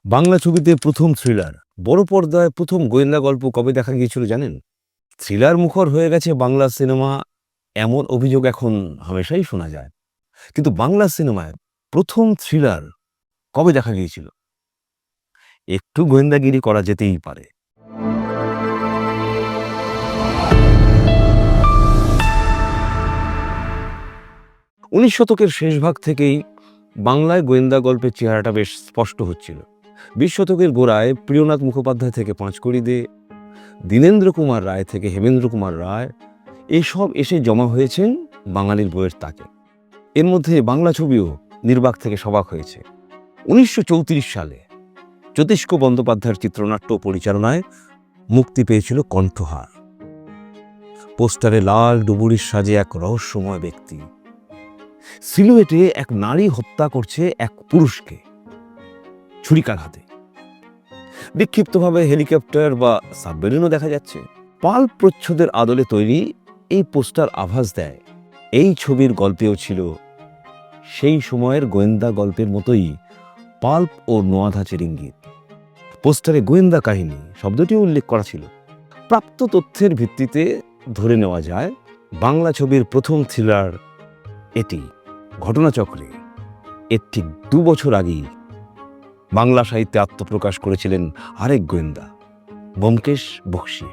বাংলা ছবিতে প্রথম থ্রিলার, বড় পর্দায় প্রথম গোয়েন্দা গল্প কবে দেখা গিয়েছিল জানেন? থ্রিলার মুখর হয়ে গেছে বাংলা সিনেমা, এমন অভিযোগ এখন হামেশাই শোনা যায়। কিন্তু বাংলা সিনেমায় প্রথম থ্রিলার কবে দেখা গিয়েছিল? একটু গোয়েন্দাগিরি করা যেতেই পারে। 19 শতকের শেষ ভাগ থেকেই বাংলায় গোয়েন্দা গল্পের চেহারাটা বেশ স্পষ্ট হচ্ছিল। 20 শতকের গোড়ায় প্রিয়নাথ মুখোপাধ্যায় থেকে পাঁচকড়ি দে, দীনেন্দ্র কুমার রায় থেকে হেমেন্দ্র কুমার রায়, এসব এসে জমা হয়েছেন বাঙালির বইয়ের তাকে। এর মধ্যে বাংলা ছবিও নির্বাক থেকে সবাক হয়েছে। 1934 সালে জ্যোতিষ্ক বন্দ্যোপাধ্যায়ের চিত্রনাট্য পরিচালনায় মুক্তি পেয়েছিল কণ্ঠহার। পোস্টারে লাল ডুবুরির সাজে এক রহস্যময় ব্যক্তি সিলুয়েটে এক নারী হত্যা করছে এক পুরুষকে ছুরিকাঘাতে। বিক্ষিপ্তভাবে হেলিকপ্টার বা সাবমেরিনও দেখা যাচ্ছে। পাল্প প্রচ্ছদের আদলে তৈরি এই পোস্টার আভাস দেয় এই ছবির গল্পেও ছিল সেই সময়ের গোয়েন্দা গল্পের মতোই পাল্প ও নোয়া ধাঁচের ইঙ্গিত। পোস্টারে গোয়েন্দা কাহিনী শব্দটিও উল্লেখ করা ছিল। প্রাপ্ত তথ্যের ভিত্তিতে ধরে নেওয়া যায় বাংলা ছবির প্রথম থ্রিলার এটি। ঘটনাচক্রে এর ঠিক 2 বছর আগেই বাংলা সাহিত্যে আত্মপ্রকাশ করেছিলেন আরেক গোয়েন্দা, ব্যোমকেশ বক্সী।